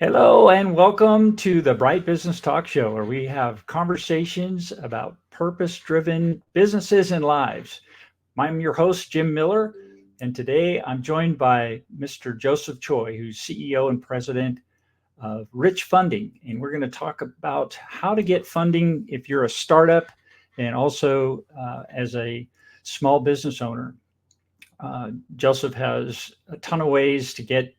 Hello and welcome to the Bright Business Talk Show, where we have conversations about purpose driven businesses and lives. I'm your host, Jim Miller, and today I'm joined by Mr. Joseph Choi, who's CEO and president of richFunding. And we're going to talk about how to get funding if you're a startup and also as a small business owner. Joseph has a ton of ways to get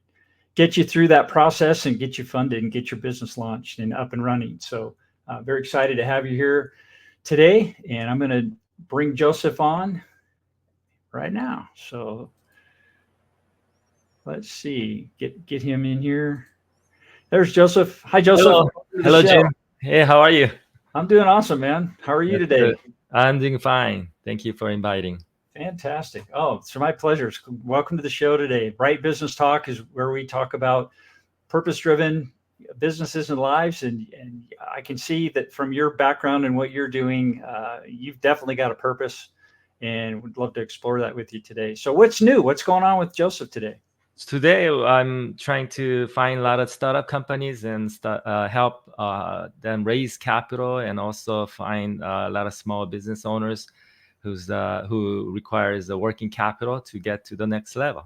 you through that process and get you funded and get your business launched and up and running. So, very excited to have you here today. And I'm going to bring Joseph on right now. So, let's see, get him in here. There's Joseph. Hi, Joseph. Hello. Welcome to the Hello, show. Jim. Hey, how are you? I'm doing awesome, man. How are you That's today? good. I'm doing fine. Thank you for inviting. Fantastic. Oh, it's my pleasure. Welcome to the show today. Bright Business Talk is where we talk about purpose driven businesses and lives. And I can see that from your background and what you're doing, you've definitely got a purpose and would love to explore that with you today. So, what's new? What's going on with Joseph today? Today, I'm trying to find a lot of startup companies and help them raise capital, and also find a lot of small business owners who requires a working capital to get to the next level.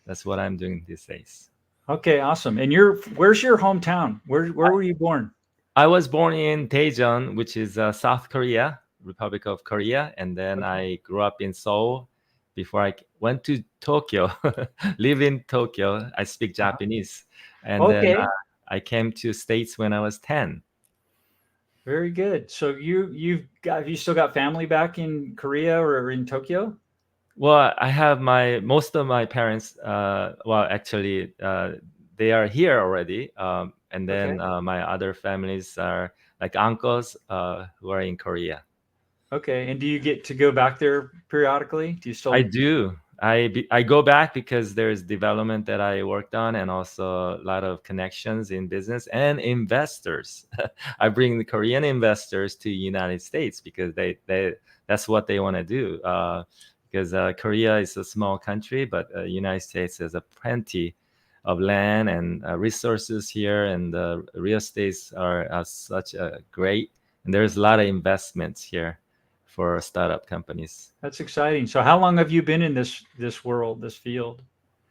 That's what I'm doing these days. Okay, awesome. And where's your hometown? Where were you born? I was born in Daejeon, which is South Korea, Republic of Korea, and then Okay. I grew up in Seoul before I went to Tokyo, live in Tokyo. I speak Uh-huh. Japanese, and then Okay, I came to States when I was 10. very good. So have you still got family back in Korea or in Tokyo? Well, I have most of my parents. Well, actually, they are here already, and then Okay. my other families are like uncles who are in Korea. Okay. And do you get to go back there periodically? Do you I still? do. I go back because there's development that I worked on, and also a lot of connections in business and investors. I bring the Korean investors to United States because they that's what they want to do. Because Korea is a small country, but United States has a plenty of land and resources here, and the real estates are such a great. And there's a lot of investments here for startup companies. That's exciting. So how long have you been in this world, this field?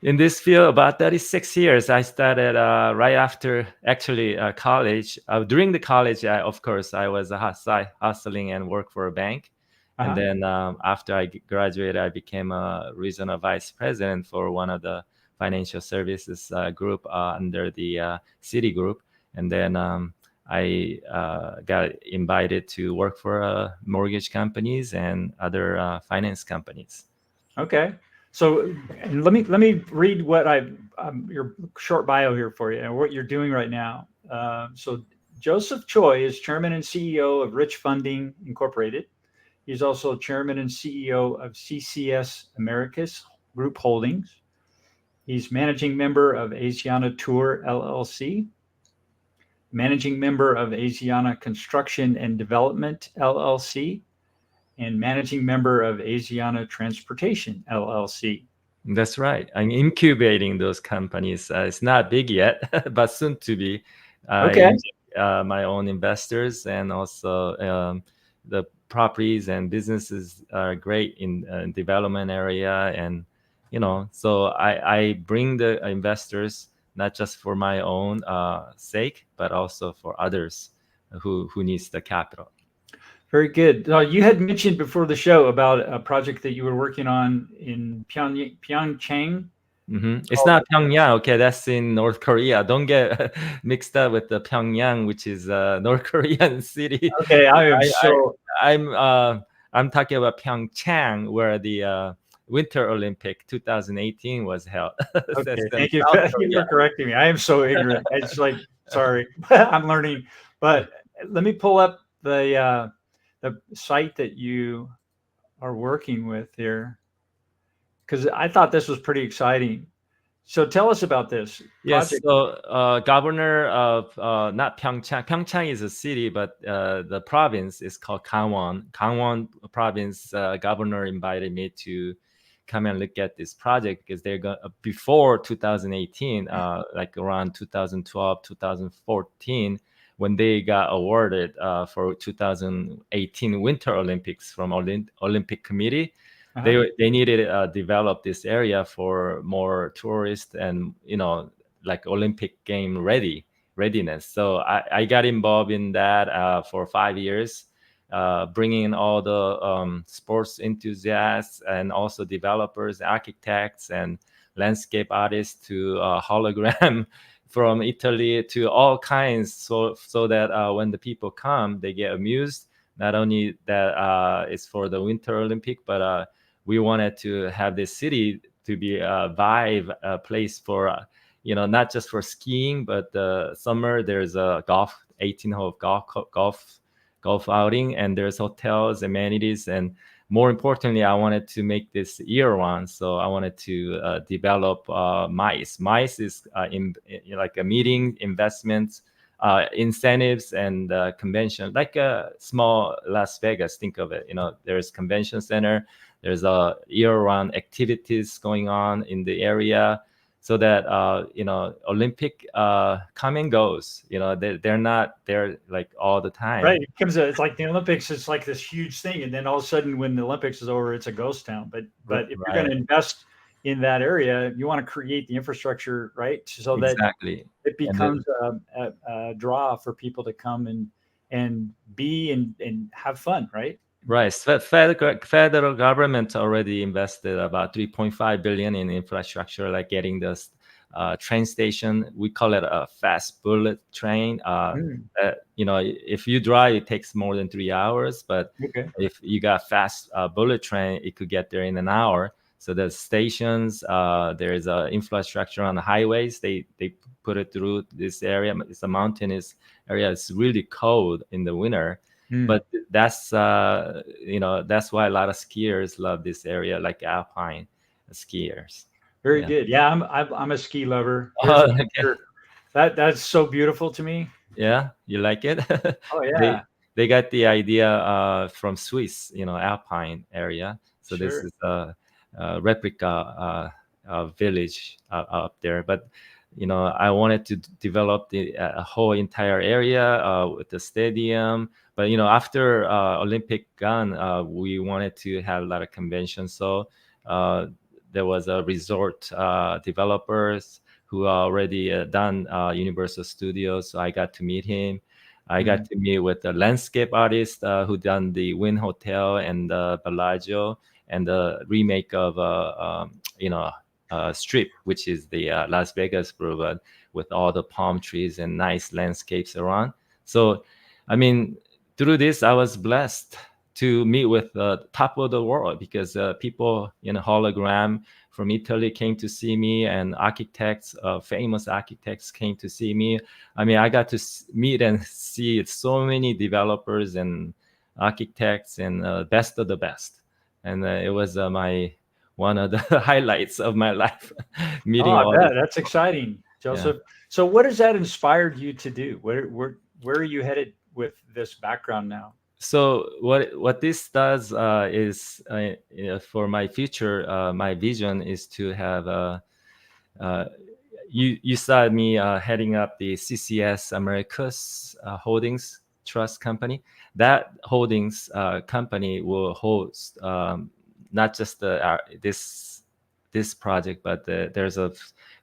In this field, about 36 years. I started right after actually college. During the college, of course, I was hustling and worked for a bank. And Uh-huh. then after I graduated, I became a regional vice president for one of the financial services group under the City Group. And then I got invited to work for mortgage companies and other finance companies. Okay. So and let me read what your short bio here for you and what you're doing right now. So Joseph Choi is chairman and CEO of richFunding Incorporated. He's also chairman and CEO of CCS Americas Group Holdings. He's managing member of Asiana Tour LLC, managing member of Asiana Construction and Development LLC, and managing member of Asiana Transportation LLC. That's right. I'm incubating those companies. It's not big yet, but soon to be. I Okay. inject my own investors, and also the properties and businesses are great in development area, and so I bring the investors not just for my own sake, but also for others who needs the capital. Very good. You had mentioned before the show about a project that you were working on in Pyeongchang. It's Called, not Pyongyang. Okay, that's in North Korea. Don't get mixed up with the Pyongyang, which is North Korean city. okay, I am I, I so I'm talking about Pyeongchang, where the Winter Olympic 2018 was held. That's okay. in Thank you. South Thank you Korea. for correcting me. I am so ignorant. It's like sorry, I'm learning. But let me pull up the site that you are working with here because I thought this was pretty exciting. So tell us about this Yes, project. so governor of not Pyeongchang. Pyeongchang is a city, but the province is called Gangwon. Gangwon province governor invited me to come and look at this project because they're going before 2018, like around 2012, 2014, when they got awarded for 2018 Winter Olympics from Olympic Committee. They needed to develop this area for more tourists and like Olympic game readiness. So I got involved in that for 5 years, bringing in all the sports enthusiasts and also developers, architects, and landscape artists to hologram from Italy to all kinds, so that when the people come, they get amused. Not only that it's for the Winter Olympic, but we wanted to have this city to be a vibe, a place for not just for skiing, but summer there's a 18-hole golf outing, and there's hotels, amenities, and more importantly, I wanted to make this year-round. So I wanted to develop MICE. MICE is like a meeting, investments, incentives, and convention, like a small Las Vegas. Think of it. There's convention center. There's year-round activities going on in the area, so that Olympic come and goes. They're not there like all the time. Right. It's like the Olympics. It's like this huge thing, and then all of a sudden, when the Olympics is over, it's a ghost town. But if you're going to invest in that area, you want to create the infrastructure, right, so that it becomes a draw for people to come and be and have fun, right? Right. Federal government already invested about 3.5 billion in infrastructure, like getting this train station. We call it a fast bullet train. If you drive, it takes more than 3 hours, but if you got fast bullet train, it could get there in an hour. So the stations, there is infrastructure on the highways. They put it through this area. It's a mountainous area. It's really cold in the winter. But that's that's why a lot of skiers love this area, like alpine skiers. Very good. Yeah, I'm a ski lover. Okay. That's so beautiful to me. Yeah, you like it? Oh yeah. They got the idea from Swiss, alpine area. So this is a replica village up there. But I wanted to develop the whole entire area with the stadium. But after Olympic gone, we wanted to have a lot of conventions. So there was a resort developers who already done Universal Studios. So I got to meet him. I got to meet with the landscape artist who done the Wynn Hotel and Bellagio, and the remake of Strip, which is the Las Vegas Boulevard with all the palm trees and nice landscapes around. So, I mean, through this, I was blessed to meet with the top of the world, because people in a hologram from Italy came to see me, and architects, famous architects came to see me. I mean, I got to meet and see so many developers and architects and best of the best. And it was one of the highlights of my life, meeting all that. That's exciting, Joseph. Yeah. So what has that inspired you to do? Where are you headed with this background now? So what this does is for my future, my vision is to have you saw me heading up the CCS AMERICUS Holdings Trust Company. That holdings company will host not just this project, but there's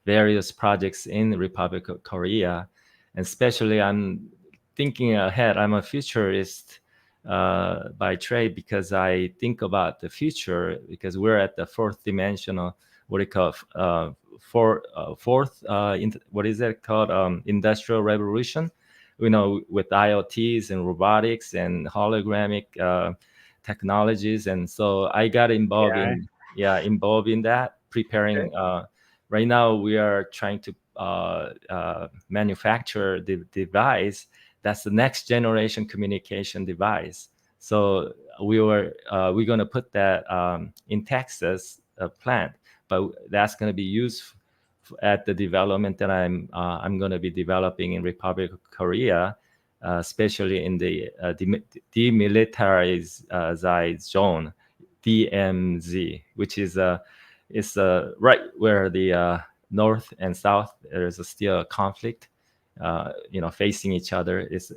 various projects in the Republic of Korea, and especially I'm thinking ahead. I'm a futurist by trade, because I think about the future, because we're at the fourth dimensional, what do you call fourth what is that called, industrial revolution, with IoTs and robotics and hologramic technologies. And so I got involved in that, preparing. Right now we are trying to manufacture the device that's the next generation communication device. So we're going to put that in Texas plant, but that's going to be used at the development that I'm going to be developing in Republic of Korea, especially in the demilitarized zone, DMZ, which is it's right where the north and south there's still a conflict, facing each other. It's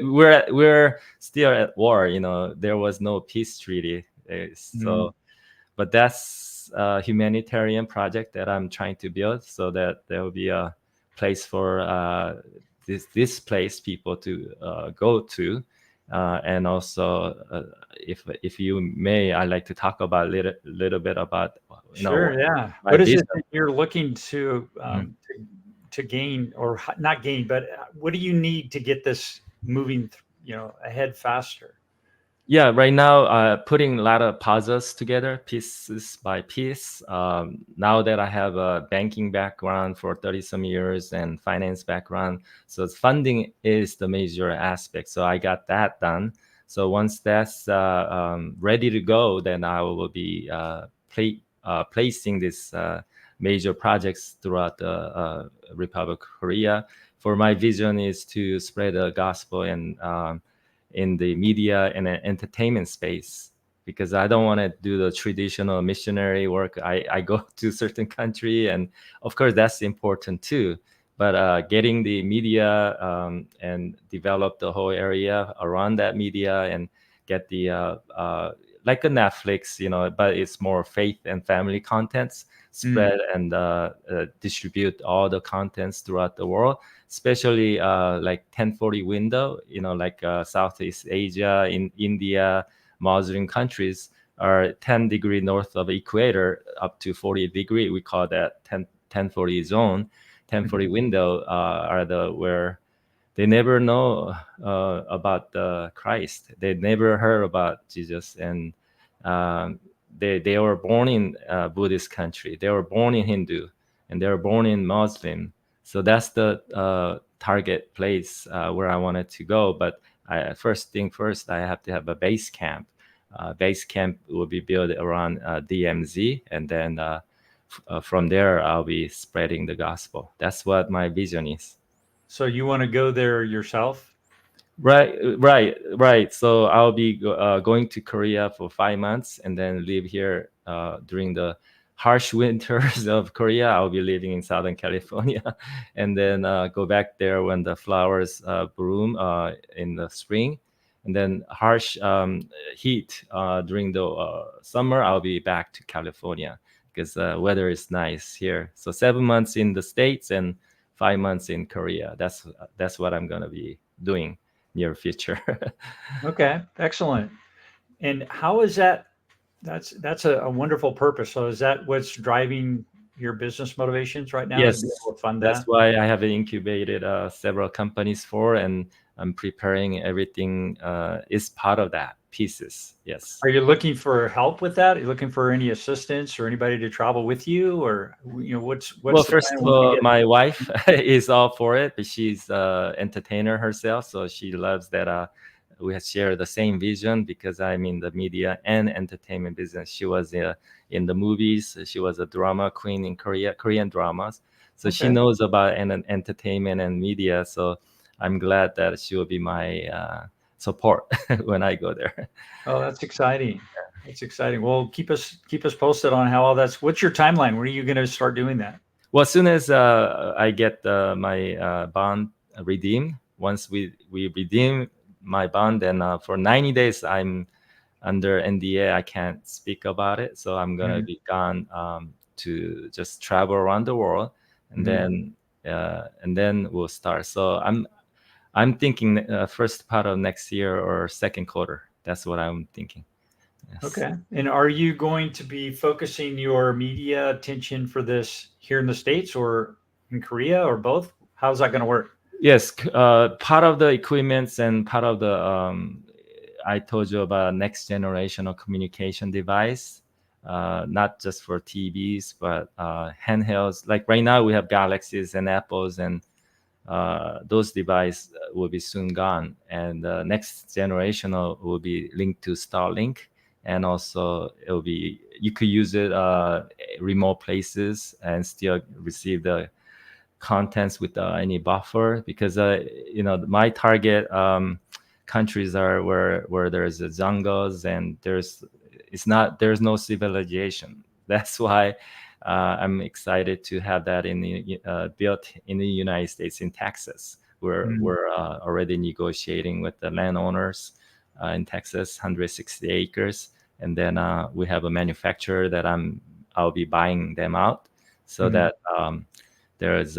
we're still at war. There was no peace treaty. Mm, So, but that's a humanitarian project that I'm trying to build so that there will be a place for this displaced people to go to, and also if you may, I'd like to talk about little bit about sure, yeah. my What is vision. it that you're looking Mhm. to gain, or not gain, but what do you need to get this moving, ahead faster? Yeah, right now, putting a lot of puzzles together, pieces by piece. Now that I have a banking background for 30 some years and finance background, so funding is the major aspect. So I got that done. So once that's ready to go, then I will be placing these major projects throughout the Republic of Korea. For my vision is to spread the gospel and in the media and entertainment space, because I don't want to do the traditional missionary work. I go to certain country, and of course that's important too. But getting the media and develop the whole area around that media and get the like a Netflix, but it's more faith and family contents, Mm, spread and distribute all the contents throughout the world, especially like 1040 window, like Southeast Asia, in India, Muslim countries are 10-degree north of equator up to 40-degree. We call that 1040 zone. 1040 mhm. window are the where they never know about the Christ. They never heard about Jesus, and um, they were born in Buddhist country. They were born in Hindu, and they were born in Muslim. So that's the target place where I wanted to go. But first thing first, I have to have a base camp. Base camp will be built around DMZ, and then from there I'll be spreading the gospel. That's what my vision is. So you want to go there yourself? Right. So I'll be going to Korea for 5 months and then live here during the harsh winters of Korea. I'll be living in Southern California, and then go back there when the flowers bloom in the spring, and then harsh heat during the summer. I'll be back to California because weather is nice here. So 7 months in the States and 5 months in Korea. That's what I'm gonna be doing near future. Okay, excellent. And how is that? That's a wonderful purpose. So is that what's driving your business motivations right now, to be Yes, able to fund that's that? why I have incubated several companies for, and I'm preparing everything is part of that pieces. Yes. Are you looking for help with that? Are you looking for any assistance or anybody to travel with you, or Well, what's the first plan of once you all, get? my wife is all for it, but she's entertainer herself, so she loves that we have shared the same vision because I'm in the media and entertainment business. She was in the movies. She was a drama queen in Korean dramas, so she Okay. knows about entertainment and media. So I'm glad that she will be my support when I go there. Oh, that's exciting. That's exciting. Well, keep us posted on how all that's. What's your timeline? When are you going to start doing that? Well, as soon as I get my bond redeemed, once we redeem my bond, then for 90 days I'm under NDA. I can't speak about it, so I'm gonna Mhm, be gone to just travel around the world, mhm. and then we'll start. So I'm thinking first part of next year or second quarter. That's what I'm thinking. Yes. Okay. And are you going to be focusing your media attention for this here in the States or in Korea or both? How's that going to work? Yes, part of the equipments and part of the I told you about next generation of communication device, not just for TVs but handhelds. Like right now, we have Galaxies and Apples, and those devices will be soon gone. And the next generation will be linked to Starlink, and also it will be you could use it remote places and still receive the contents with any buffer, because my target countries are where there's jungles and there's no civilization. That's why I'm excited to have that built in the United States, in Texas. We're already negotiating with the landowners in Texas, 160 acres, and then we have a manufacturer that I'll be buying them out, so that there is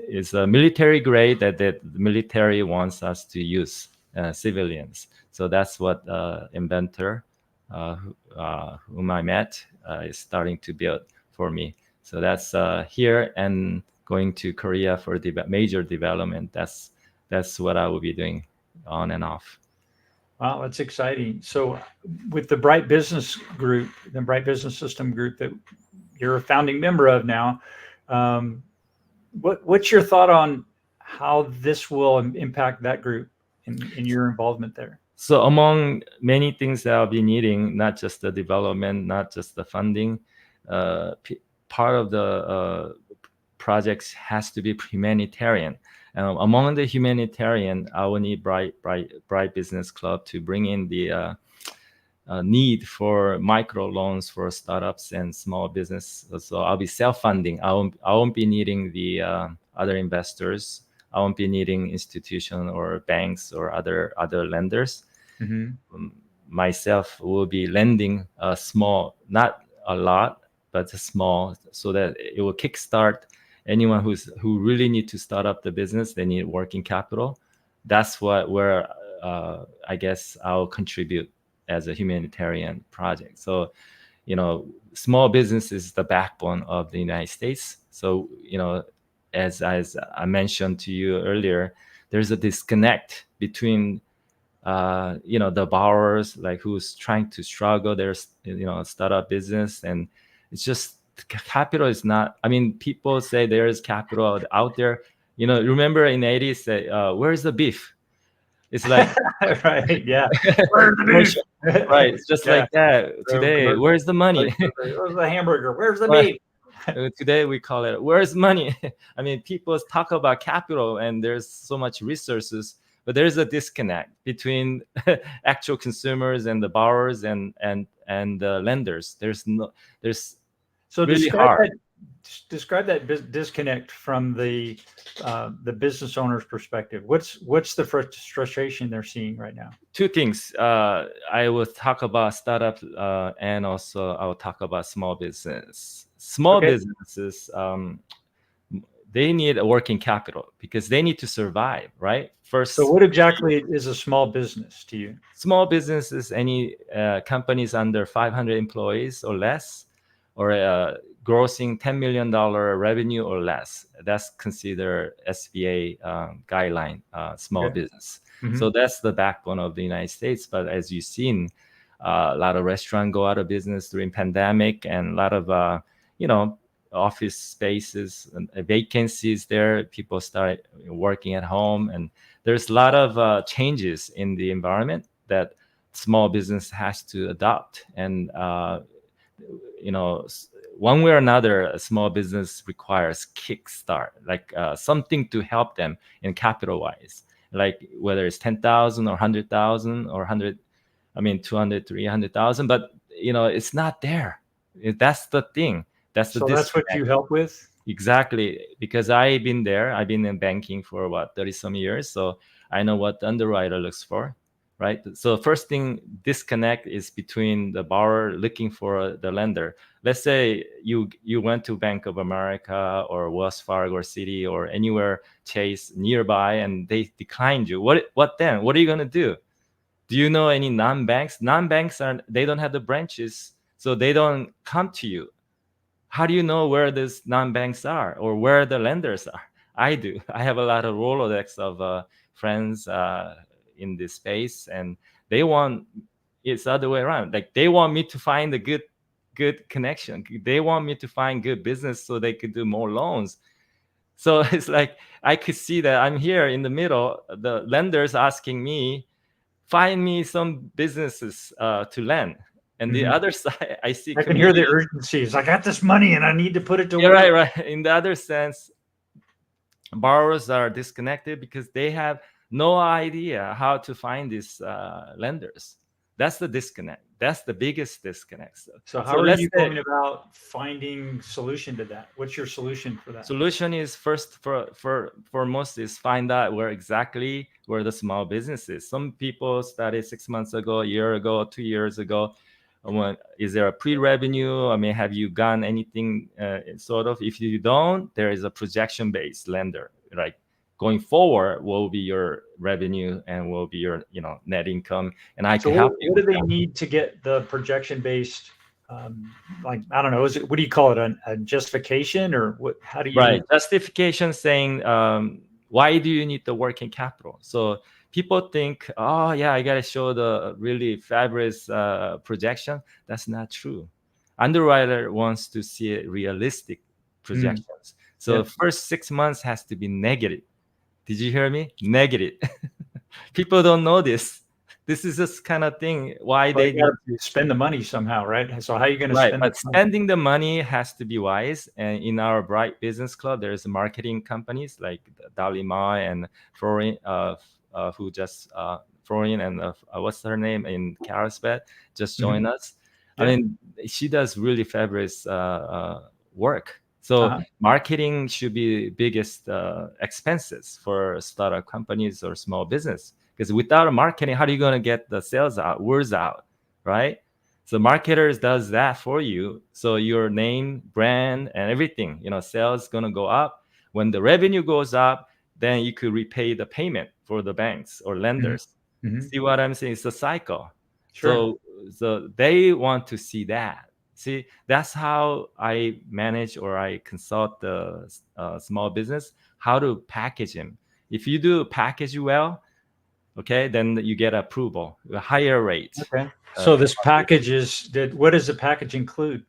is a military grade that the military wants us to use, civilians. So that's what inventor whom I met is starting to build for me. So that's here, and going to Korea for major development. That's what I will be doing on and off. Wow, that's exciting. So, with the Bright Business Group, the Bright Business System Group that you're a founding member of now, um, what's your thought on how this will impact that group in your involvement there? So among many things that I'll be needing, not just the development, not just the funding, part of the projects has to be humanitarian. Among the humanitarian, I will need Bright Business Club to bring in the need for micro loans for startups and small business. So I'll be self-funding. I won't be needing the other investors. I won't be needing institution or banks or other lenders. Myself will be lending a small, not a lot, but a small, so that it will kickstart anyone who really need to start up the business. They need working capital. That's where I guess I'll contribute as a humanitarian project. So, small business is the backbone of the United States. So, as I mentioned to you earlier, there's a disconnect between the borrowers, like who's trying to struggle their startup business, and it's just capital is not. I mean, people say there is capital out there. Remember in the 80s, say, where's the beef? It's like right, yeah. Where's the beef? Right, it's just like that today. Where's the money? Where's the hamburger? Where's the beef? Today we call it, where's money? I mean, people talk about capital and there's so much resources, but there's a disconnect between actual consumers and the borrowers and the lenders. There's So really hard. Describe that disconnect from the business owner's perspective. What's the frustration they're seeing right now? Two things. I will talk about startup, and also I will talk about small business. Small businesses, they need a working capital because they need to survive, right? First. So what exactly is a small business to you? Small business is any companies under 500 employees or less, or grossing $10 million revenue or less. That's considered SBA guideline small business. So that's the backbone of the United States. But as you've seen, a lot of restaurants go out of business during pandemic, and a lot of office spaces and vacancies there. People start working at home, and there's a lot of changes in the environment that small business has to adopt. And one way or another, a small business requires kickstart, like something to help them in capital wise, like whether it's 10,000 or 100,000 or 200, 300,000, but it's not there. That's the thing. That's what you help with. Exactly, because I've been there. I've been in banking for 30 some years, so I know what the underwriter looks for, right? So first thing, disconnect is between the borrower looking for the lender. Let's say you went to Bank of America or Wells Fargo or Citi or anywhere, Chase nearby, and they declined you. What then? What are you gonna do? Do you know any non-banks? Non-banks they don't have the branches, so they don't come to you. How do you know where these non-banks are or where the lenders are? I do. I have a lot of Rolodex of friends in this space, and they want it's the other way around. Like they want me to find a good connection. They want me to find good business so they could do more loans. So it's like I could see that I'm here in the middle. The lenders asking me, find me some businesses to lend. And the other side, I see. I can hear the urgencies. I got this money and I need to put it to work. Right. In the other sense, borrowers are disconnected because they have no idea how to find these lenders. That's the disconnect. That's the biggest disconnect. So how So are let's you say going about finding solution to that? What's your solution for that? solution is first for most is find out where the small business is. Some people started 6 months ago, a year ago, 2 years ago. Is there a pre-revenue? I mean, have you done anything sort of? If you don't, there is a projection-based lender. Like going forward, will be your revenue and will be your net income, and I So can help you what do with they that. need to get the projection based? Like I don't know, is it what do you call it? A justification or what? How do Right. you? Justification saying, why do you need the working capital? So people think, oh, yeah, I got to show the really fabulous projection. That's not true. Underwriter wants to see realistic Mm, projections. So yep. first 6 months has to be negative. Did you hear me? Negative. People don't know this. This is this kind of thing. Why Well, they you got need to to. spend the money somehow, right? So how are you going to Right, spend the but money? spending the money has to be wise. And in our Bright Business Club, there's marketing companies like Dalima and Florian, who just Florian and what's her name in Carlsbad just Mhm. joined us. I Yeah. mean, she does really fabulous work. So Uh-huh. marketing should be biggest expenses for startup companies or small business. Because without a marketing, how are you going to get the sales out, words out, right? So marketers does that for you. So your name, brand, and everything, sales gonna go up. When the revenue goes up, then you could repay the payment for the banks or Hmm. lenders. Hmm. See what I'm saying? It's a cycle. Sure. So they want to see that. See, that's how I manage or I consult the small business how to package him. If you do package well, okay, then you get approval, a higher rate. Okay. Uh, So this package is did what does the package include?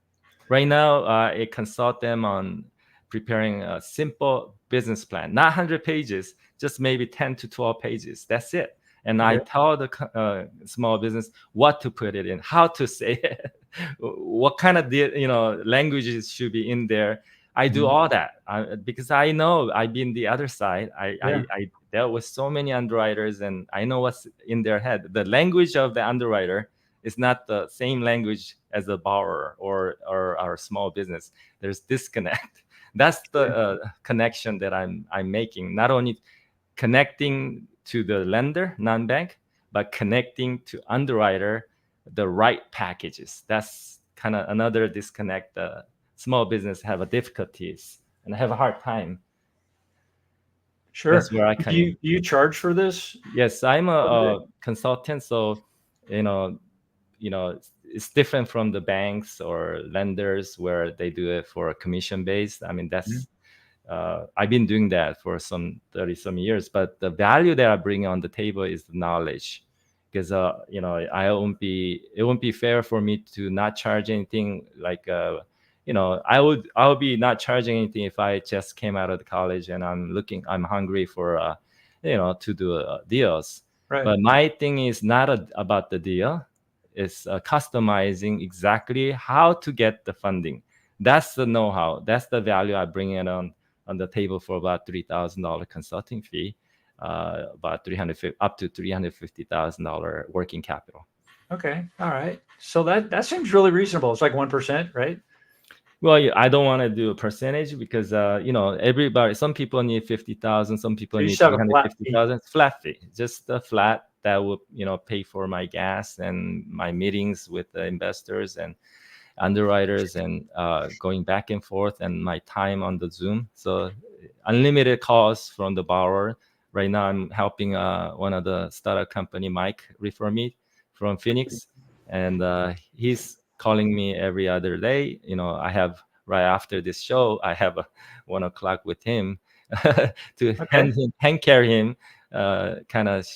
Right now, I consult them on preparing a simple business plan, not 100 pages, just maybe 10 to 12 pages. That's it. And I Okay. tell the small business what to put it in, how to say it, what kind of languages should be in there. I do Mhm. all that because I know I've been the other side. Yeah. I dealt with so many underwriters, and I know what's in their head. The language of the underwriter is not the same language as the borrower or our small business. There's disconnect. That's the connection that I'm making. Not only connecting to the lender, non-bank, but connecting to underwriter the right packages. That's kind of another disconnect. Small business have a difficulties and have a hard time. Sure. That's where I Do come in. you charge for this? Yes, I'm What is a it? consultant, so you know it's different from the banks or lenders where they do it for a commission based. I mean, Mhm. that's I've been doing that for some 30 some years, but the value that I bring on the table is the knowledge. Because it won't be fair for me to not charge anything. Like I would be not charging anything if I just came out of the college and I'm hungry for to do deals. Right. But my thing is not about the deal. It's customizing exactly how to get the funding. That's the know-how. That's the value I bring it on the table for about $3,000 consulting fee, about 350 up to $350,000 working capital. Okay. All right. So that seems really reasonable. It's like 1%, right? Well, yeah, I don't want to do a percentage because everybody. Some people need 50,000. Some people So you need just have a flat fee. 350,000. Flat fee, just a flat that would pay for my gas and my meetings with the investors and underwriters and going back and forth and my time on the Zoom. So unlimited calls from the borrower. Right now, I'm helping one of the startup company, Mike, refer me from Phoenix, and he's calling me every other day. I have right after this show, I have a 1 o'clock with him to Okay. hand carry him, kind of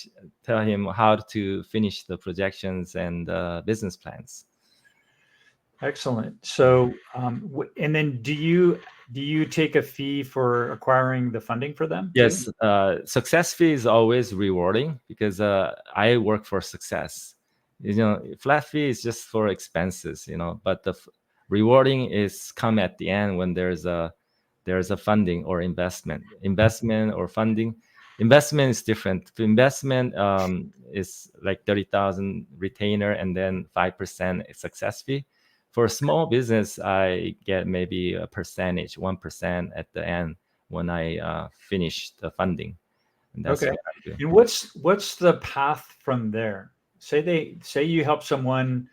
tell him how to finish the projections and business plans. Excellent. So, and then do you take a fee for acquiring the funding for them too? Yes, success fee is always rewarding because I work for success. Flat fee is just for expenses, but the rewarding is come at the end when there's a funding or investment or funding. Investment is different. Investment is like 30,000 retainer and then 5% success fee. For small business, I get maybe a percentage, 1% at the end when I finish the funding. And that's Okay. what I do. And what's the path from there? Say you help someone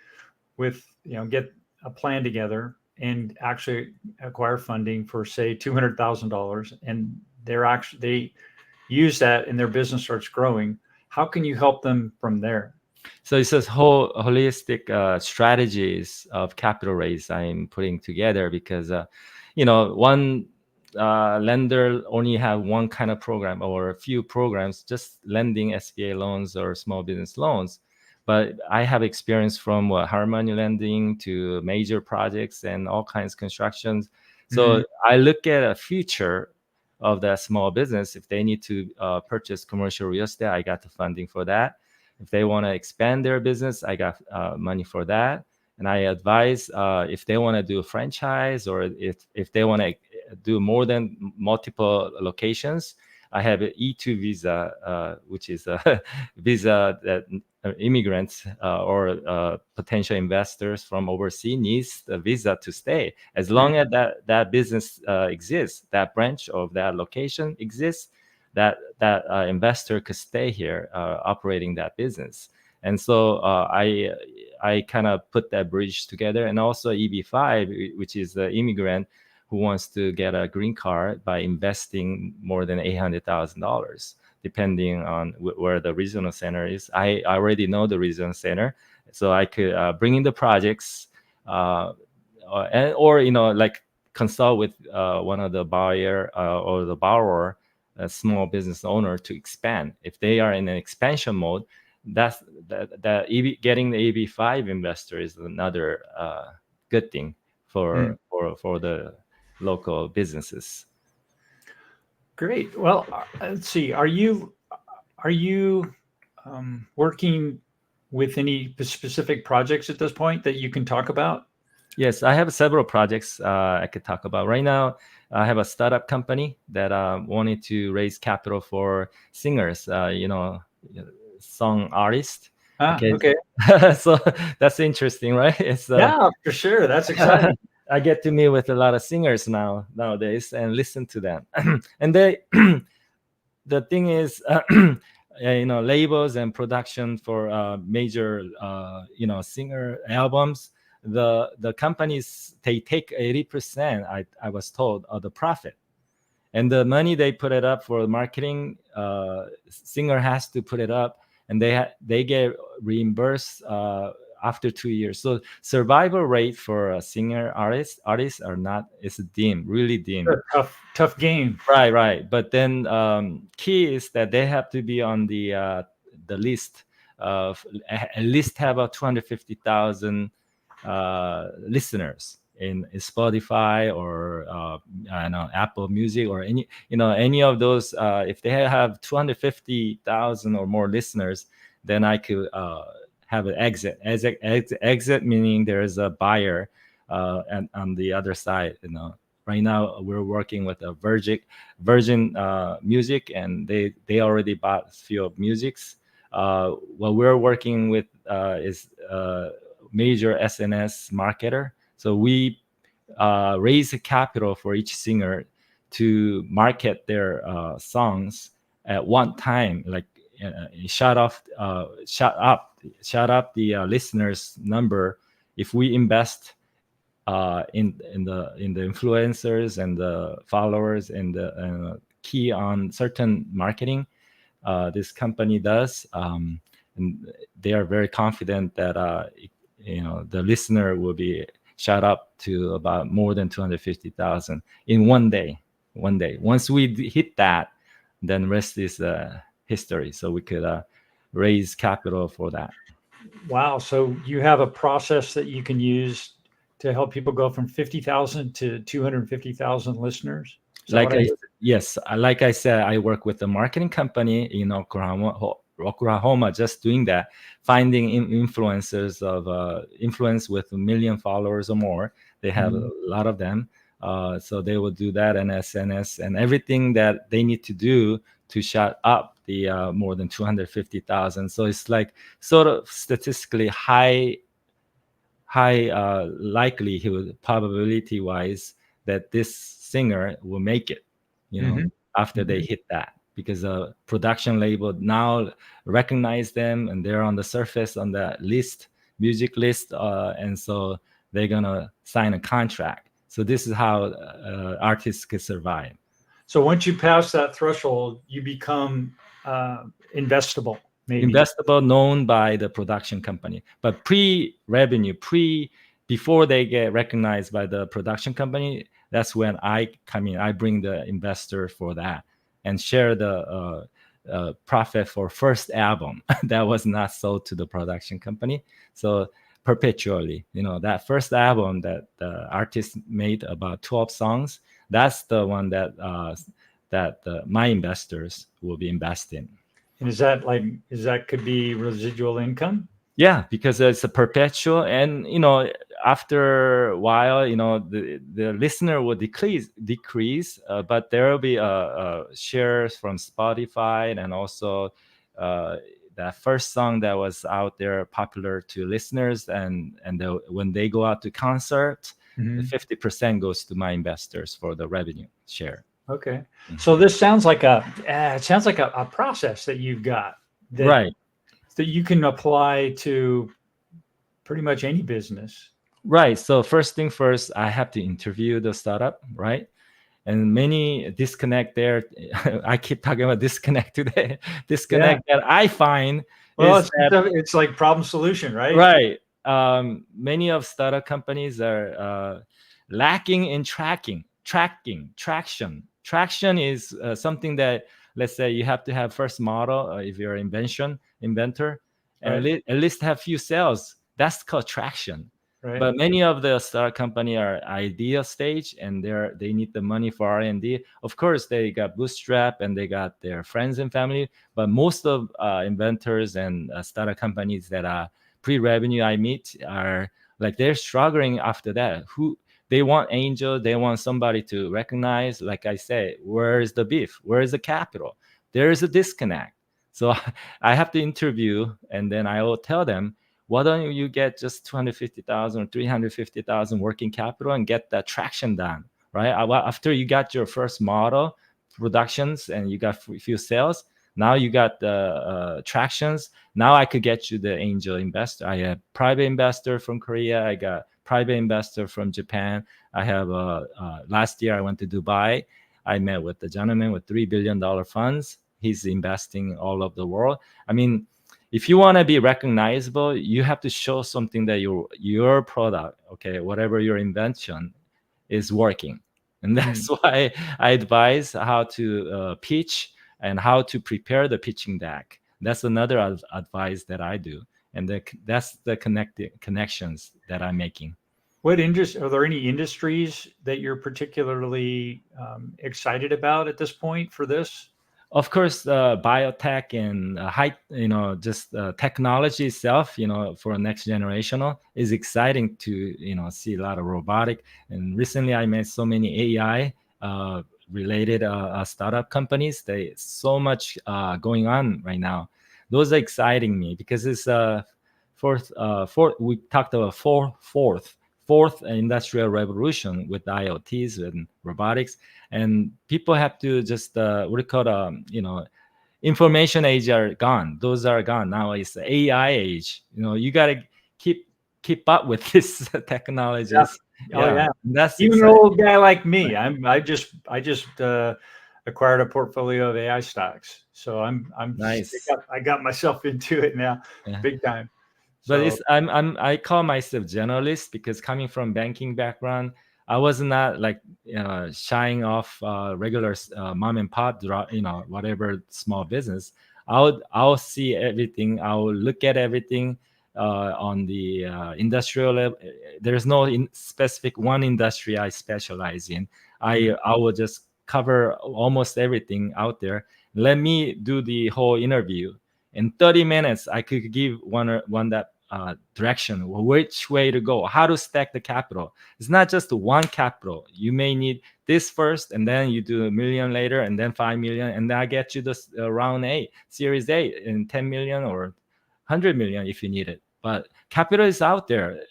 with, get a plan together and actually acquire funding for say $200,000, and they use that and their business starts growing. How can you help them from there? So it's this whole holistic strategies of capital raise I'm putting together because, one lender only have one kind of program or a few programs, just lending SBA loans or small business loans. But I have experience from hard money lending to major projects and all kinds of constructions. So I look at a future of that small business. If they need to purchase commercial real estate, I got the funding for that. If they want to expand their business, I got money for that. And I advise if they want to do a franchise or if they want to do more than multiple locations, I have an E2 visa, which is a visa that immigrants or potential investors from overseas needs the visa to stay. As long as that business exists, that branch of that location exists, that investor could stay here operating that business. And so I kind of put that bridge together. And also EB5, which is the immigrant who wants to get a green card by investing more than $800,000, depending on where the regional center is. I already know the regional center, so I could bring in the projects or like consult with one of the buyer or the borrower, a small business owner, to expand. If they are in an expansion mode, that getting the EB5 investor is another good thing for the local businesses. Great. Well, let's see. Are you working with any specific projects at this point that you can talk about? Yes, I have several projects I could talk about. Right now, I have a startup company that wanted to raise capital for singers, song artists. Okay. So that's interesting, right? It's Yeah, for sure. That's exciting. I get to meet with a lot of singers nowadays and listen to them. And the thing is, labels and production for major, singer albums, the companies, they take 80%, I was told, of the profit. And the money they put it up for marketing, singer has to put it up, and they get reimbursed after 2 years. So survival rate for a singer artists are not, it's dim, really dim. Tough game. Right. But then key is that they have to be on the list of at least have a 250,000 listeners in Spotify or Apple Music or any of those. If they have 250,000 or more listeners, then I could have an exit meaning there is a buyer and on the other side. Right now we're working with a Virgin Music, and they already bought a few of musics. What we're working with is major SNS marketer. So we raise a capital for each singer to market their songs at one time, like shut up the listeners number. If we invest in the influencers and the followers and the key on certain marketing, this company does, and they are very confident that the listener will be shot up to about more than 250,000 in one day. Once we hit that, then rest is history. So we could raise capital for that. Wow. So you have a process that you can use to help people go from 50,000 to 250,000 listeners? Yes, like I said, I work with a marketing company in Oklahoma, just doing that, finding influencers of influence with 1 million followers or more. They have a lot of them. So they will do that and SNS and everything that they need to do to shut up the more than 250,000. So it's like sort of statistically high likelihood, probability wise, that this singer will make it, Mm-hmm. after they Mm-hmm. hit that, because a production label now recognize them and they're on the surface on the list, music list, and so they're gonna sign a contract. So this is how artists could survive. So once you pass that threshold, you become investable, maybe. Investable, known by the production company, but pre-revenue, before they get recognized by the production company, that's when I come in. I bring the investor for that and share the profit for first album that was not sold to the production company. So perpetually, that first album that the artist made, about 12 songs, that's the one that my investors will be investing. And is that could be residual income? Yeah, because it's a perpetual, and after a while, the listener will decrease, but there will be shares from Spotify, and also that first song that was out there popular to listeners, and when they go out to concert, the Mm-hmm. 50% goes to my investors for the revenue share. Okay. Mhm. So this sounds like a process that you've got that Right. you can apply to pretty much any business. Right. So first thing first, I have to interview the startup, right? And many disconnect there. I keep talking about disconnect today. Yeah. Disconnect that I find Well, is that, it's like problem solution, right? right. Many of startup companies are lacking in traction. Traction is something that, let's say, you have to have first model, if you're an inventor, and Right. at least have few sales. That's called traction. Right. But many of the startup company are idea stage, and they need the money for R&D. Of course, they got bootstrap and they got their friends and family. But most of inventors and startup companies that are pre-revenue I meet are like, they're struggling after that. Who they want angel, they want somebody to recognize. Like I say, where is the beef? Where is the capital? There is a disconnect. So I have to interview, and then I will tell them, why don't you get just 250,000 or 350,000 working capital and get that traction done, right? After you got your first model productions and you got few sales, now you got the tractions. Now I could get you the angel investor. I have private investor from Korea. I got private investor from Japan. I have last year I went to Dubai. I met with the gentleman with $3 billion funds. He's investing all over the world. I mean, if you want to be recognizable, you have to show something that your product, okay, whatever your invention, is working. And that's why I advise how to pitch and how to prepare the pitching deck. That's another advice that I do, and that's the connections that I'm making. What industry are there any industries that you're particularly excited about at this point for this? Of course, biotech and high, just technology itself, for next generational is exciting to, see a lot of robotic. And recently I met so many AI related startup companies. They so much going on right now. Those are exciting me because it's fourth. We talked about fourth industrial revolution with IoTs and robotics, and people have to just what do you call information age are gone. Those are gone. Now it's the AI age. You got to keep up with this Yeah. technologies. Oh Yeah, yeah. that's Even an exciting. old guy like me, I just acquired a portfolio of AI stocks, so Nice. I got myself into it now, Yeah. big time. But So it's I call myself generalist because coming from banking background, I was not like shying off regular mom and pop, whatever small business. I'll see everything. I'll look at everything on the industrial level. There's no specific one industry I specialize in. I will just cover almost everything out there. Let me do the whole interview. In 30 minutes, I could give one that direction, which way to go, how to stack the capital. It's not just one capital. You may need this first, and then you do 1 million later, and then 5 million, and that gets you the round A, Series A, in 10 million or 100 million if you need it. But capital is out there.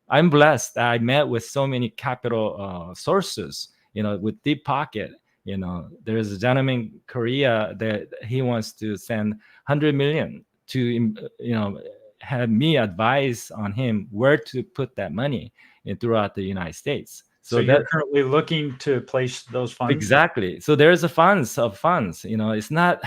I'm blessed. I met with so many capital sources, with deep pocket. There's a gentleman in Korea that he wants to send 100 million to, have me advise on him where to put that money throughout the United States. So you're currently looking to place those funds? Exactly. So there's a funds of funds. It's not,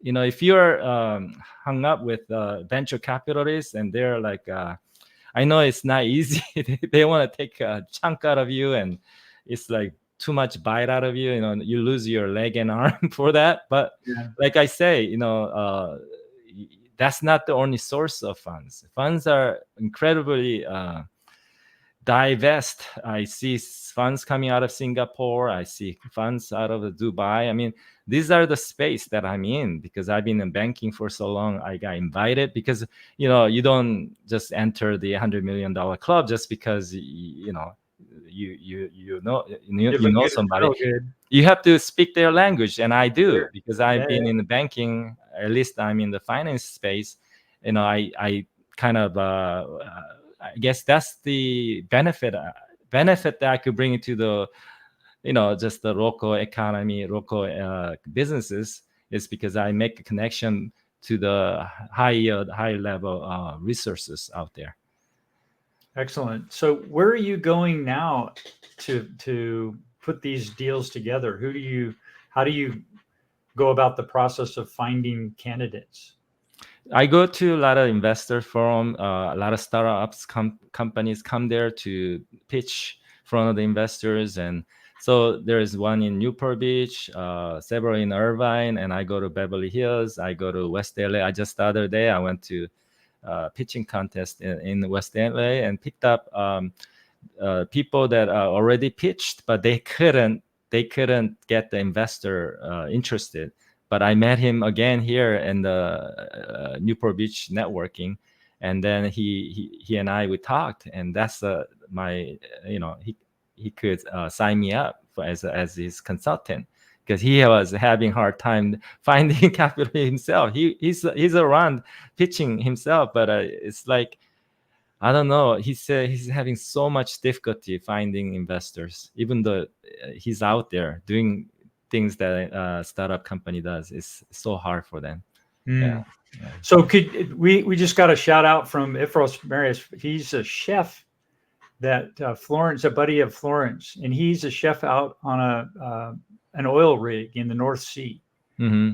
if you're hung up with venture capitalists and they're like, I know it's not easy. They want to take a chunk out of you, and it's like too much bite out of you. You lose your leg and arm for that. But like I say, that's not the only source of funds. Funds are incredibly diverse. I see funds coming out of Singapore. I see funds out of Dubai. I mean, these are the space that I'm in because I've been in banking for so long. I got invited because, you don't just enter the $100 million club just because, you know somebody. You have to speak their language, and I do because I've been in the banking. At least I'm in the finance space. I kind of I guess that's the benefit that I could bring to the just the local economy, local businesses, is because I make a connection to the high level resources out there. Excellent. So where are you going now to put these deals together? How do you go about the process of finding candidates? I go to a lot of investor forum. A lot of startups companies come there to pitch in front of the investors, and so there's one in Newport Beach, several in Irvine, and I go to Beverly Hills. I go to West LA. Just the other day I went to pitching contest in West LA and picked up people that already pitched, but they couldn't get the investor interested. But I met him again here in the Newport Beach networking, and then he and we talked, and that's my he could sign me up as his consultant because he was having hard time finding capital himself. He's around pitching himself, but it's like, I don't know. He said he's having so much difficulty finding investors, even though he's out there doing things that a startup company does. It's so hard for them. Yeah. So we just got a shout out from Ifros Marius. He's a chef that Florence, a buddy of Florence, and he's a chef out on an oil rig in the North Sea. Mm-hmm.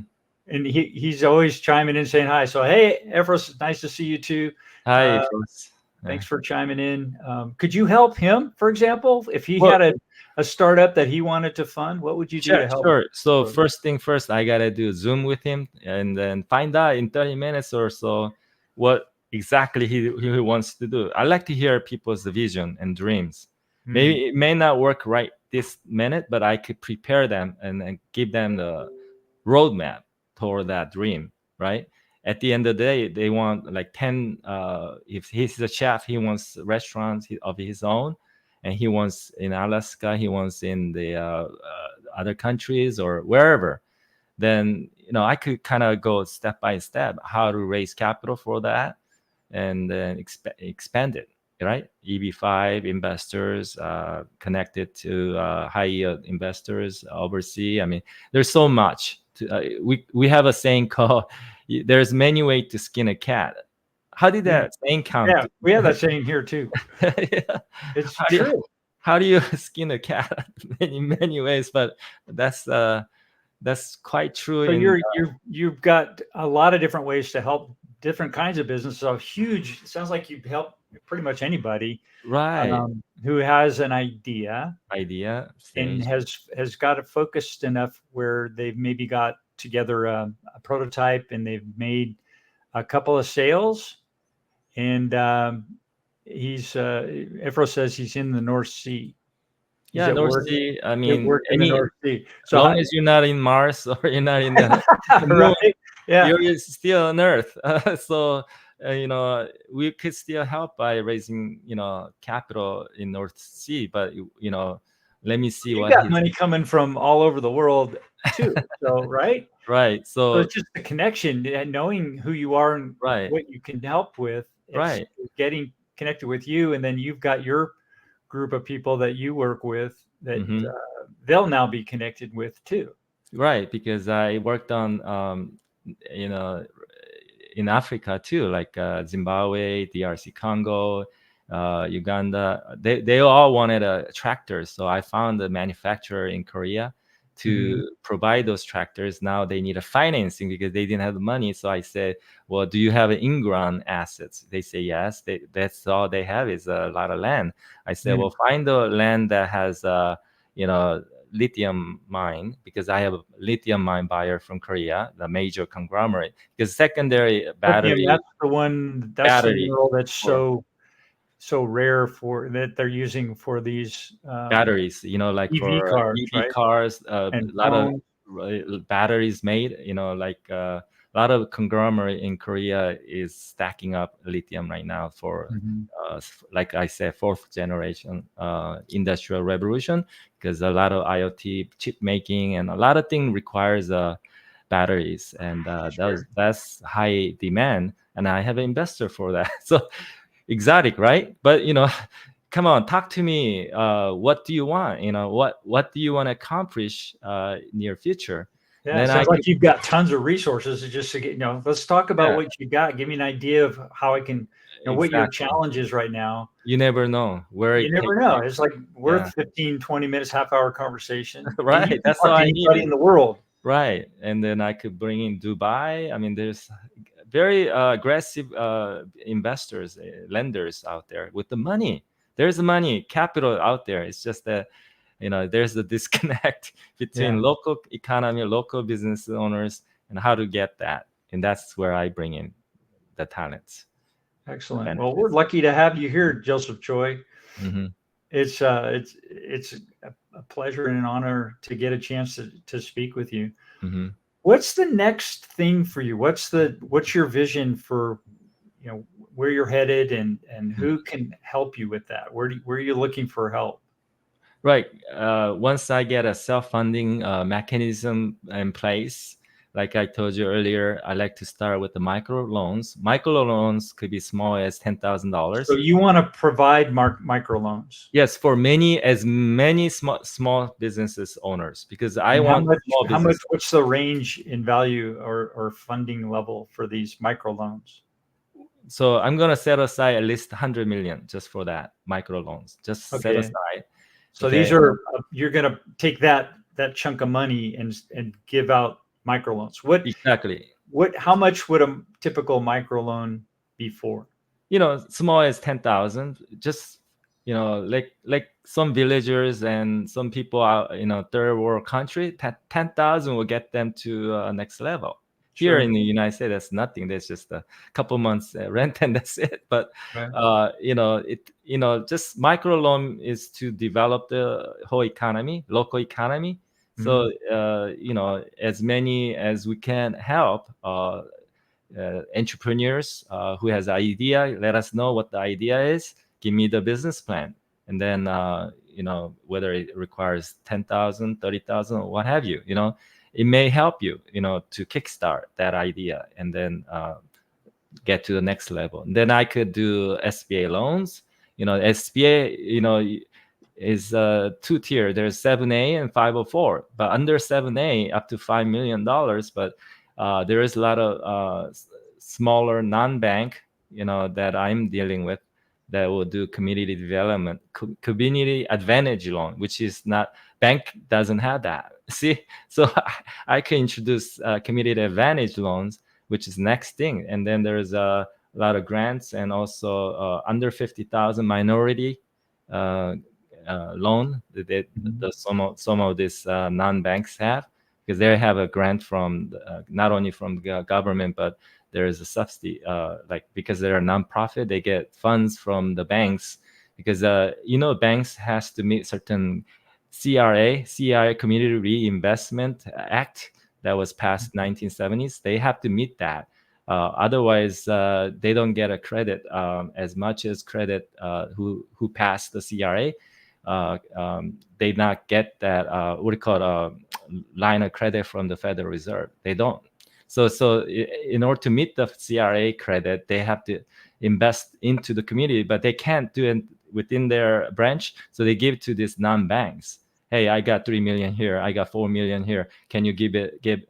And he's always chiming in saying hi. So, hey, Ifros, it's nice to see you too. Hi, Ifros. Thanks for chiming in. Could you help him, for example, if he had a startup that he wanted to fund? What would you do to help? Sure. So first thing first, I gotta do a Zoom with him and then find out in 30 minutes or so what exactly he wants to do. I like to hear people's vision and dreams. Maybe it may not work right this minute, but I could prepare them and give them the roadmap toward that dream, right? At the end of the day, they want like 10, if he's a chef, he wants restaurants of his own, and he wants in Alaska, he wants in the other countries or wherever. Then, I could kind of go step by step how to raise capital for that and then expand it, right? EB5 investors connected to high yield investors overseas. I mean, there's so much. We have a saying called, there's many ways to skin a cat. How did that saying come? Yeah, we have that saying here too. It's true. How do you skin a cat? in many ways, but that's quite true. So you've got a lot of different ways to help different kinds of businesses. So huge. It sounds like you help pretty much anybody, right? Who has an idea stage. and has got it focused enough where they've maybe got together a prototype and they've made a couple of sales, and Ifro says he's in the North Sea. North Sea. I mean, in the North Sea. So as long as you're not in Mars or you're not in the moon, right? Yeah, you're still on Earth. So we could still help by raising, capital in North Sea, but let me see You what got he's money coming from all over the world too. So, right? right. So So it's just the connection and knowing who you are and right, what you can help with. It's right. getting connected with you, and then you've got your group of people that you work with that Hmm. they'll now be connected with too. Right, because I worked on you know in Africa too, like Zimbabwe, DRC Congo, Uganda. They all wanted a tractor, so I found a manufacturer in Korea Mhm. to provide those tractors. Now they need a financing because they didn't have the money. So I said, "Well, do you have in-ground assets?" They say yes. That's all they have is a lot of land. I said, Mm. "Well, find the land that has you know." lithium mine, because I have a lithium mine buyer from Korea, the major conglomerate, because secondary Lithium, battery that's the battery mineral that's for so rare for that they're using for these batteries, like EV for cars, EV right? cars, a And lot of phones. batteries made, like a lot of conglomerate in Korea is stacking up lithium right now for, Mhm. like I said, fourth generation industrial revolution, because a lot of IoT chip making and a lot of things requires batteries, and Sure. that's high demand, and I have an investor for that. So exotic, right? But come on, talk to me. What do you want? What do you want to accomplish near future? Yeah, Then I sounds like could, you've got tons of resources to just to get, let's talk about yeah, what you got. Give me an idea of how I can, what your exactly. challenge is right now. You never know where You it never takes know. you. It's like Yeah, worth 15, 20 minutes, half hour conversation. And you right. can That's all talk to I anybody needed. in the world. Right, and then I could bring in Dubai. I mean, there's very aggressive investors, lenders out there with the money. There's money, capital out there. It's just that there's a disconnect Yeah. between local economy, local business owners, and how to get that. And that's where I bring in the talents, the Excellent. Well, we're benefits. lucky to have you here, Joseph Choi. Hmm. It's a pleasure and an honor to get a chance to speak with you. Hmm. What's the next thing for you? What's your vision for, where you're headed and who can help you with that? Where are you looking for help? Right. Once I get a self-funding mechanism in place, like I told you earlier, I like to start with the micro loans. Micro loans could be small as So $10,000. you want to provide microloans. Yes, for many small businesses owners, because I And want small how much, business. what's the range in value or funding level for these microloans? So I'm gonna set aside at least 100 million just for that micro loans. Just set Okay. aside. So these Okay. are, you're going to take that chunk of money and give out microloans. Exactly. How much would a typical microloan be for? Small as 10,000. Just like some villagers and some people out, third world country. 10,000 will get them to next level. Here Sure. in the United States, that's nothing. That's just a couple months rent and that's it. But Right. just micro loan is to develop the whole economy, local economy. Mhm. So as many as we can help. Entrepreneurs who has idea, let us know what the idea is, give me the business plan, and then whether it requires 10,000, 30,000, or what have you, it may help you, to kickstart that idea, and then get to the next level. And then I could do SBA loans. SBA, is two tier. There's 7A and 504, but under 7A up to $5 million. But there is a lot of smaller non-bank, that I'm dealing with, that will do community development, community advantage loan, which is not, bank doesn't have that. See, so I can introduce community advantage loans, which is next thing. And then there's a lot of grants, and also under 50,000 minority uh, loan Mhm. that some of these non-banks have, because they have a grant from not only from the government, but there is a subsidy, like because they're a nonprofit, they get funds from the banks, because banks has to meet certain CRA Community Reinvestment Act that was passed 1970s. They have to meet that. Otherwise, they don't get a credit as much as credit who passed the CRA. They not get that what do you call it, line of credit from the Federal Reserve. They don't. So in order to meet the CRA credit, they have to invest into the community, but they can't do it within their branch. So they give to these non-banks. Hey, I got 3 million here. I got 4 million here. Can you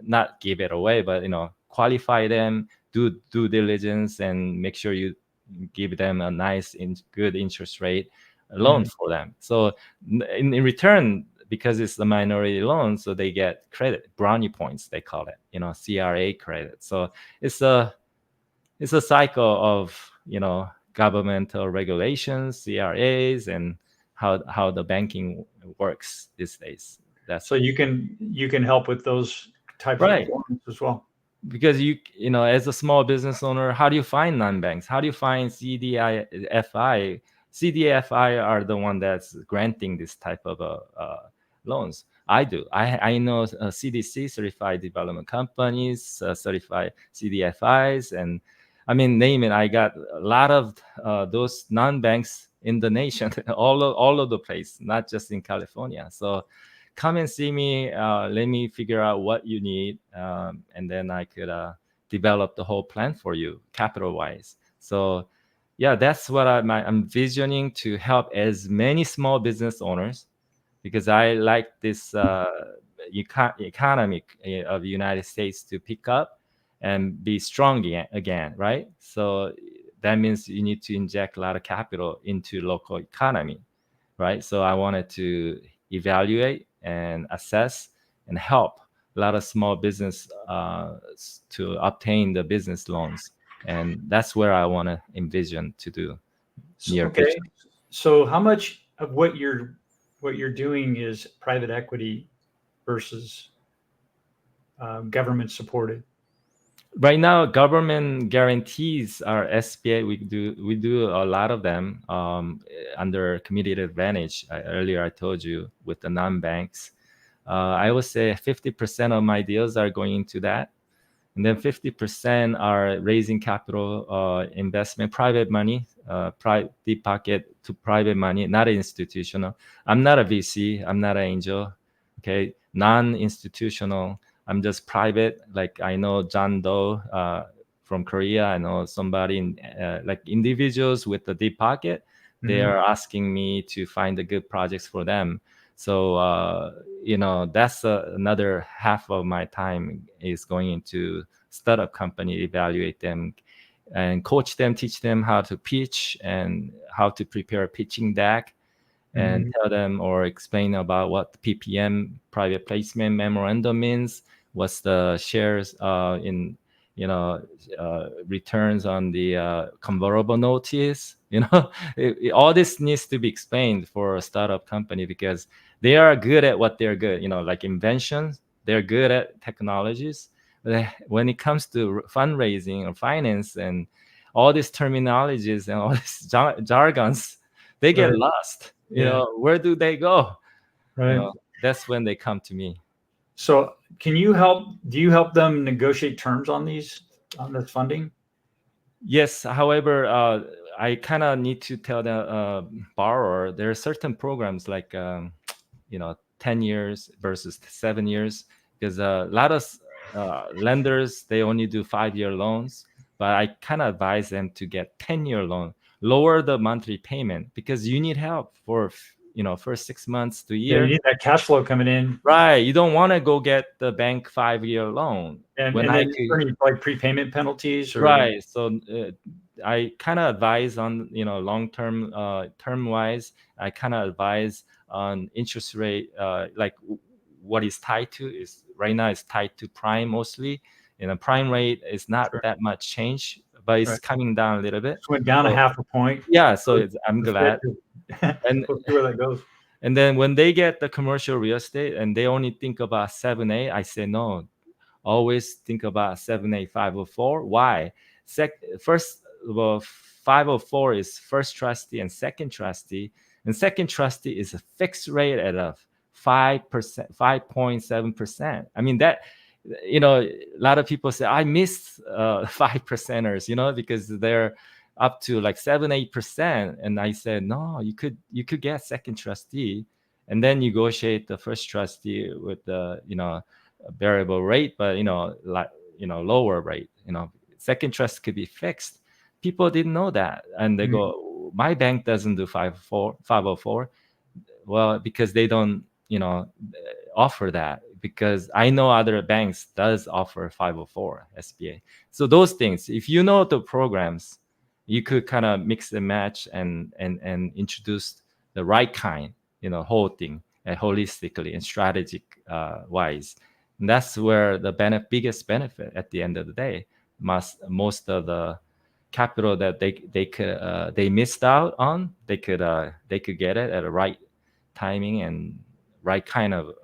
not give it away, but qualify them, do due diligence, and make sure you give them a nice, good interest rate loan for them. So in return, because it's a minority loan, so they get credit, brownie points, they call it, CRA credit. So it's a cycle of governmental regulations, CRAs, and how the banking works these days. So you can help with those types Right. of loans as well. Because as a small business owner, how do you find non-banks? How do you find CDFI? CDFI are the one that's granting this type of loans. I do. I know CDC, certified development companies, certified CDFIs, and I mean, name it. I got a lot of those non-banks in the nation, all of the place, not just in California. So come and see me. Let me figure out what you need, and then I could develop the whole plan for you, capital-wise. So, yeah, that's what I'm visioning, to help as many small business owners, because I like this economy of the United States to pick up and be strong again, right? So that means you need to inject a lot of capital into local economy, right? So I wanted to evaluate and assess and help a lot of small business to obtain the business loans, and that's where I want to envision to do near Okay. future. So how much of what you're doing is private equity versus government supported? Right now, government guarantees are SBA. We do a lot of them under community advantage. Earlier, I told you with the non-banks. I would say 50% of my deals are going into that. And then 50% are raising capital, investment, private money, deep pocket to private money, not institutional. I'm not a VC. I'm not an angel. Okay, non-institutional. I'm just private. Like I know John Doe from Korea. I know somebody like individuals with the deep pocket. They are asking me to find the good projects for them. So that's another half of my time is going into startup company, evaluate them and coach them, teach them how to pitch and how to prepare a pitching deck, and tell them or explain about what PPM, private placement memorandum, means, what's the shares in returns on the convertible notice. All this needs to be explained for a startup company, because they are good at what they're good, like inventions. They're good at technologies, but when it comes to fundraising or finance and all these terminologies and all these jargons, they get lost. Where do they go? Right. That's when they come to me. So do you help them negotiate terms on this funding? Yes. However, I kind of need to tell the borrower there are certain programs like 10 years versus 7 years, because a lot of lenders, they only do 5-year loans, but I kind of advise them to get 10-year loan, lower the monthly payment, because you need help for first 6 months to a Yeah, you year. need that cash flow coming in, Right. You don't want to go get the bank 5-year loan and when then I is could. there any like prepayment penalties or? Right. So I kind of advise on long term term wise. I kind of advise on interest rate, like what is tied to is right now is tied to prime mostly. Prime rate is not Sure. that much change, but it's Right. coming down a little bit. Just went down a So, half a point. yeah. So I'm That's glad. good. And We'll see where that goes. and then when they get the commercial real estate and they only think about 7A, I say no. Always think about 78504. Why? First, well, 504 is first trustee and second trustee, and second trustee is a fixed rate at a 5%, 5.7%. I mean that a lot of people say I missed 5%ers, because they're up to like 7-8%. And I said, no, you could get second trustee, and then negotiate the first trustee with the variable rate, but like lower rate. Second trust could be fixed. People didn't know that, and they Mm. go, my bank doesn't do 504. Well, because they don't offer that, because I know other banks does offer 504 SBA. So those things, if you know the programs, you could kind of mix and match and introduce the right kind, whole thing, holistically and strategic wise. And that's where the biggest benefit at the end of the day. Most of the capital that they missed out on, they could get it at the right timing and right kind of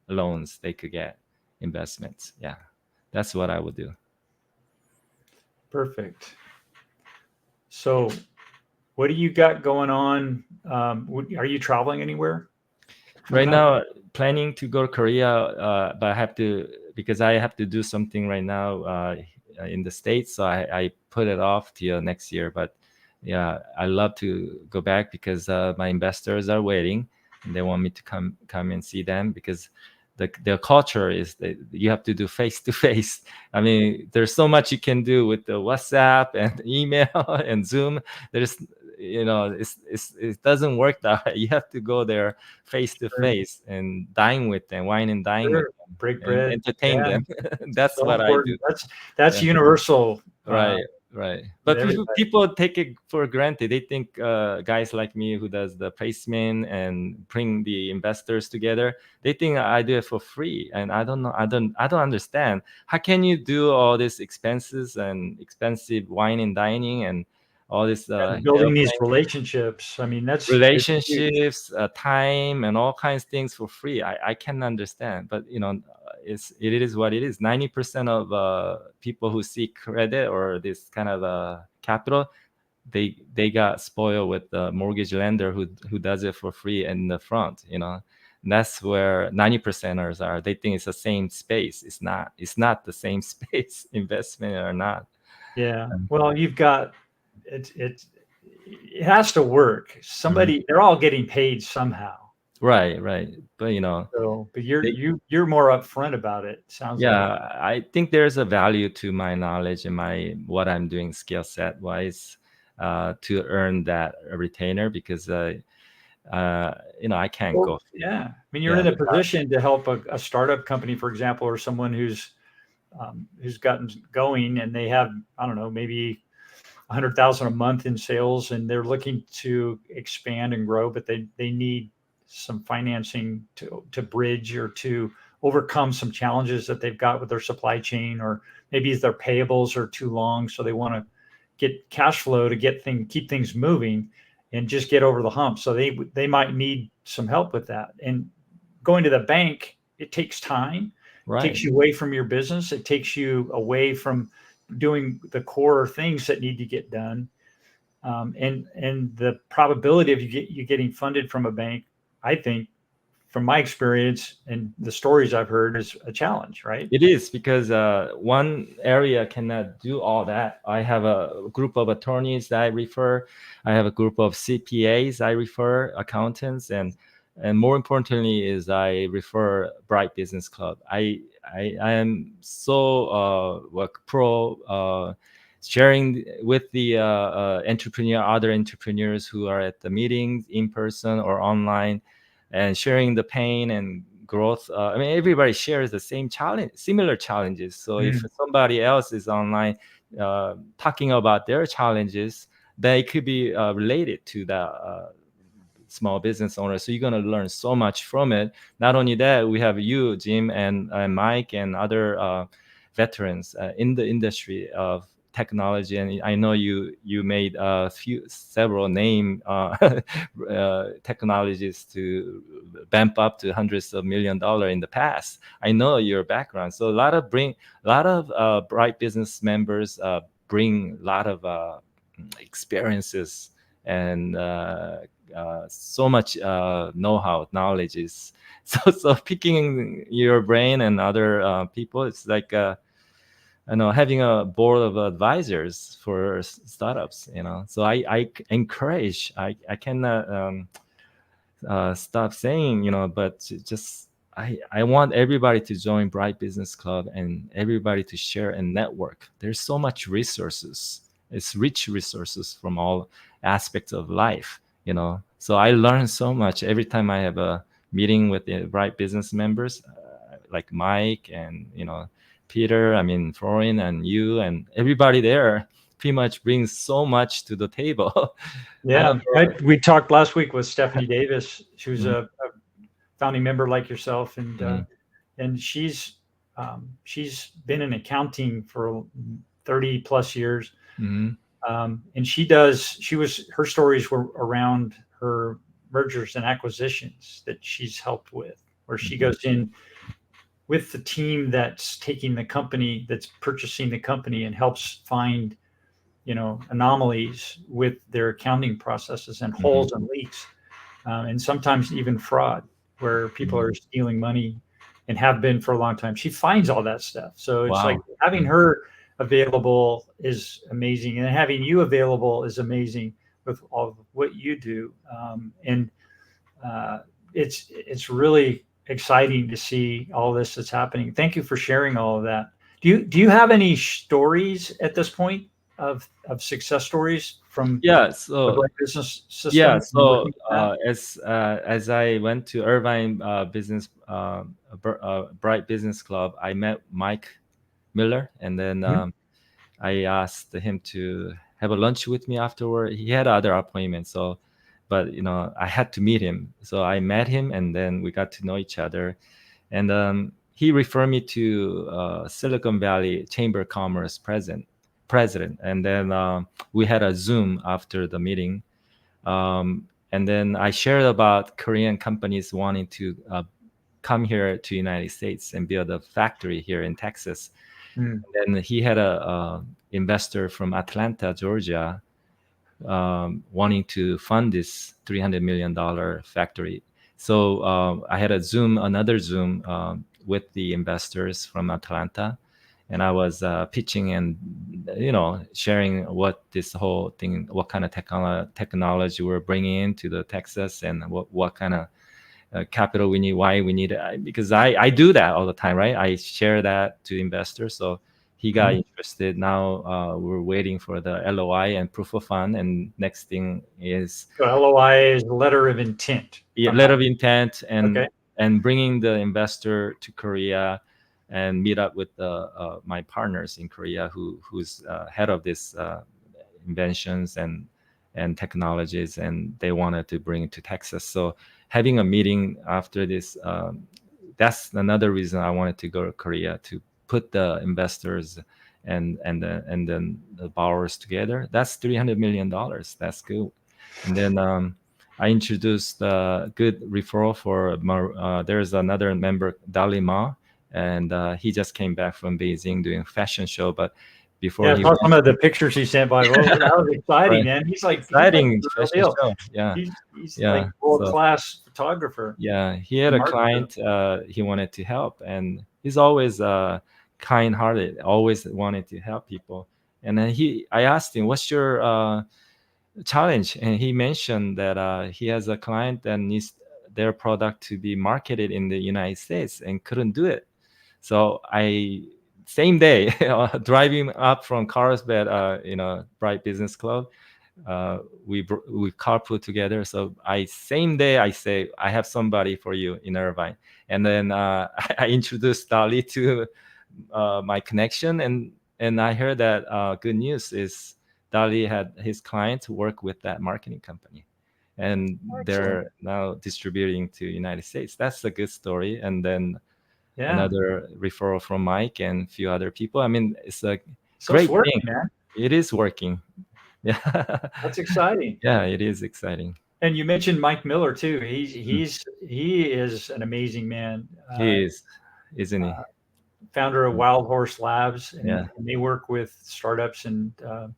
loans. They could get investments. Yeah, that's what I would do. Perfect. So, what do you got going on? Are you traveling anywhere Right coming up? now, planning to go to Korea, but I have to, because I have to do something right now in the States, so I put it off till next year. But yeah, I love to go back because my investors are waiting, and they want me to come and see them, because the culture is that you have to do face to face. I mean, there's so much you can do with the WhatsApp and email and Zoom. There's it doesn't work that way. You have to go there face to Sure. face and dine with them, wine and dine with Sure. them, Break and bread. entertain Yeah, them. That's so what I do. important. That's Yeah. universal Right, right. with But everybody. people take it for granted. They think guys like me who does the placement and bring the investors together, they think I do it for free. And I don't know. I don't understand. How can you do all these expenses and expensive wine and dining and all this And building these airplane relationships. I mean, it's huge. relationships, time, and all kinds of things for free? I can understand, but it is what it is. 90% of people who seek credit or this kind of capital, they got spoiled with the mortgage lender who does it for free in the front. And that's where 90%ers are. They think it's the same space. It's not. It's not the same space. Investment or not. Yeah. Well, you've got it has to work. Mhm. They're all getting paid somehow. Right, right. But So, but they you're more upfront about it. Sounds like. Yeah, I think there's a value to my knowledge and my what I'm doing skill set wise to earn that retainer, because I can't Well, go. yeah. I mean, you're Yeah, in a position to help a startup company, for example, or someone who's gotten going and they have, I don't know, maybe 100,000 a month in sales, and they're looking to expand and grow, but they need some financing to bridge or to overcome some challenges that they've got with their supply chain, or maybe their payables are too long, so they want to get cash flow to keep things moving and just get over the hump. So they might need some help with that. And going to the bank, it takes time. It takes right. you away from your business. It takes you away from doing the core things that need to get done. And the probability of you getting funded from a bank, I think, from my experience and the stories I've heard, is a challenge, right? It is, because one area cannot do all that. I have a group of attorneys that I refer. I have a group of CPAs I refer, accountants, and more importantly is I refer Bright Business Club. I am so pro sharing with the other entrepreneurs who are at the meetings in person or online, and sharing the pain and growth. I mean, everybody shares the same challenge, similar challenges. So if Mm. somebody else is online talking about their challenges, then it could be related to the small business owner. So you're going to learn so much from it. Not only that, we have you, Jim, and Mike, and other veterans in the industry of technology. And I know you made several name technologies to bump up to hundreds of $1 million in the past. I know your background, so a lot of bright business members bring a lot of experiences and so much know-how, knowledge is so picking your brain and other people. It's like having a board of advisors for startups. So I encourage. I cannot stop saying, but just I want everybody to join Bright Business Club and everybody to share and network. There's so much resources. It's rich resources from all aspects of life. So I learn so much every time I have a meeting with the Bright Business members, like Mike and Peter. I mean, Florian and you and everybody there pretty much brings so much to the table. I Yeah, don't know. we talked last week with Stephanie Davis. She was Mhm, a founding member like yourself, mhm, and she's been in accounting for 30 plus years. mhm, And her stories were around her mergers and acquisitions that she's helped with, where she mhm, goes in with the team that's taking the company, that's purchasing the company, and helps find anomalies with their accounting processes and mhm, holes and leaks, and sometimes even fraud, where people mhm. are stealing money and have been for a long time. She finds all that stuff. So it's like Wow. having Mhm. her available is amazing, and having you available is amazing with all of what you do. And uh, it's really exciting to see all this that's happening. Thank you for sharing all of that. Do you have any stories at this point of success stories from Yeah. the So Bright Business yeah. System and So working with that? as I went to Irvine Bright Business Club, I met Mike Miller, and then Mhm. I asked him to have a lunch with me afterward. He had other appointments, so but I had to meet him. So I met him, and then we got to know each other. And he referred me to Silicon Valley Chamber of Commerce president. And then we had a Zoom after the meeting. And then I shared about Korean companies wanting to come here to United States and build a factory here in Texas. Mm. And he had a investor from Atlanta, Georgia, wanting to fund this $300 million factory. So I had another Zoom with the investors from Atlanta, and I was pitching and sharing what this whole thing, what kind of technology we're bringing into the Texas, and what kind of capital we need, why we need it. Because I do that all the time, right? I share that to investors. So he got Mhm. interested. Now we're waiting for the LOI and proof of fund. And next thing is So LOI is letter of intent. If I'm letter not of intent, okay. and bringing the investor to Korea and meet up with my partners in Korea who's head of this inventions and technologies, and they wanted to bring it to Texas. So having a meeting after this, that's another reason I wanted to go to Korea, to put the investors and then the borrowers together. That's $300 million. That's good. And then I introduced a good referral for there's another member, Dali Ma, and he just came back from Beijing doing a fashion show. But before Yeah, I he saw some went, of the pictures he sent by. Well, that was exciting, right, man. He's like exciting the real fashion deal. show. Yeah, He's yeah. like world So class photographer yeah, he had and a marketer. client he wanted to help, and he's always kind-hearted, always wanted to help people. And then I asked him, "What's your challenge?" And he mentioned that he has a client that needs their product to be marketed in the United States and couldn't do it. So I same day driving up from Carlsbad, Bright Business Club, we carpool together. So I same day I say I have somebody for you in Irvine, and then I introduced Dali to my connection, and I heard that good news is Dali had his clients work with that marketing company, and Excellent. they're now distributing to United States. That's a good story. And then Yeah. another referral from Mike and a few other people. I mean, it's a So it's great working, thing. man. It is working. Yeah. That's exciting. Yeah, it is exciting. And you mentioned Mike Miller too. He's Mm. he's he is an amazing man. He is, isn't he? Founder of Mm. Wild Horse Labs, Yeah. and they work with startups and Hmm.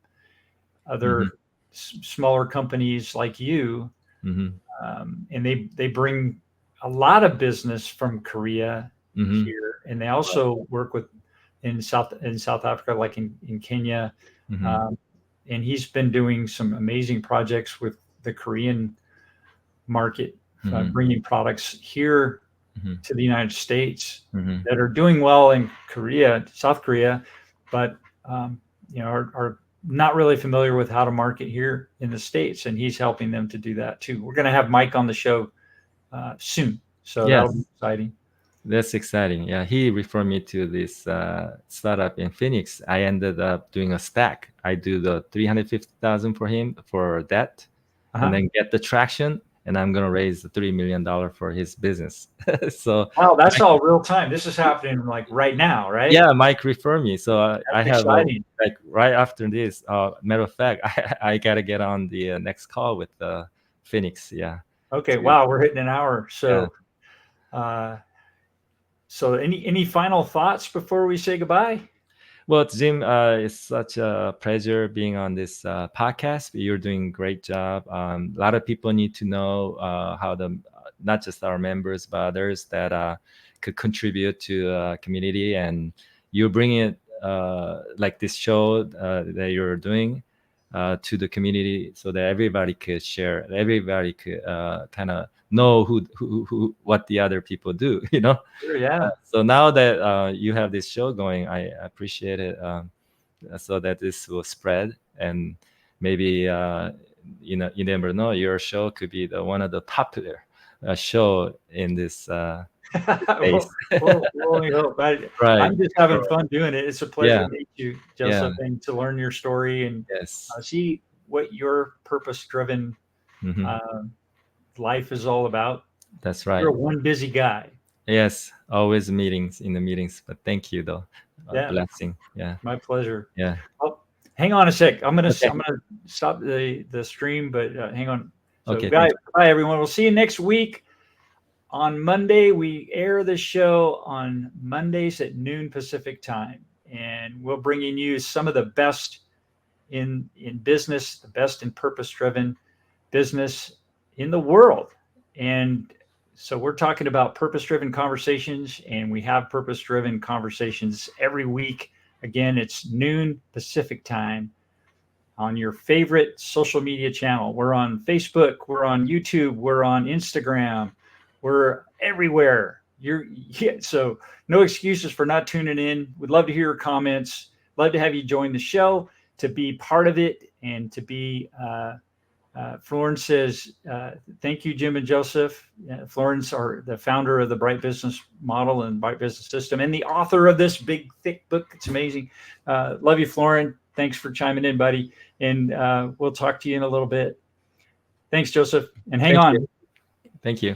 other smaller companies like you. and they bring a lot of business from Korea here, and they also work with in South Africa, like in Kenya, and he's been doing some amazing projects with the Korean market, bringing products here to the United States that are doing well in Korea, South Korea, but are not really familiar with how to market here in the States, and he's helping them to do that too. We're going to have Mike on the show soon, so that'll be exciting. That's exciting. Yeah, he referred me to this startup in Phoenix. I ended up doing a stack. I do the 350,000 for him for that, and then get the traction. And I'm gonna raise the $3 million for his business. So wow, that's all real time. This is happening like right now, right? Yeah, Mike referred me. So I have exciting. like right after this. Matter of fact, I gotta get on the next call with Phoenix. Yeah. Okay. Wow, we're hitting an hour. So, so any final thoughts before we say goodbye? Well, Jim, it's such a pleasure being on this podcast. You're doing a great job. A lot of people need to know how not just our members, but others that could contribute to community. And you bring it like this show that you're doing to the community, so that everybody could share. Everybody could kind of know who what the other people do. Sure, yeah. So now that you have this show going, I appreciate it, so that this will spread, and maybe you never know, your show could be one of the popular show in this space. We'll only hope. I'm just having fun doing it. It's a pleasure to meet you, Joseph, and to learn your story and see what your purpose-driven life is all about. That's right. You're one busy guy. Yes, always in the meetings. But thank you, though. Blessing. Yeah. My pleasure. Yeah. Oh, hang on a sec. I'm gonna stop the stream, but hang on. So Okay. Bye, everyone. We'll see you next week. On Monday, we air the show on Mondays at noon Pacific time, and we're bringing you some of the best in business, the best in purpose-driven business in the world. And so we're talking about purpose-driven conversations, and we have purpose-driven conversations every week. Again, it's noon Pacific time on your favorite social media channel. We're on Facebook, we're on YouTube, we're on Instagram. We're everywhere. So no excuses for not tuning in. We'd love to hear your comments. Love to have you join the show, to be part of it, and to be. Florence says, "Thank you, Jim and Joseph." Florence are the founder of the Bright Business Model and Bright Business System, and the author of this big, thick book. It's amazing. Love you, Florence. Thanks for chiming in, buddy. And we'll talk to you in a little bit. Thanks, Joseph. And hang on. Thank you.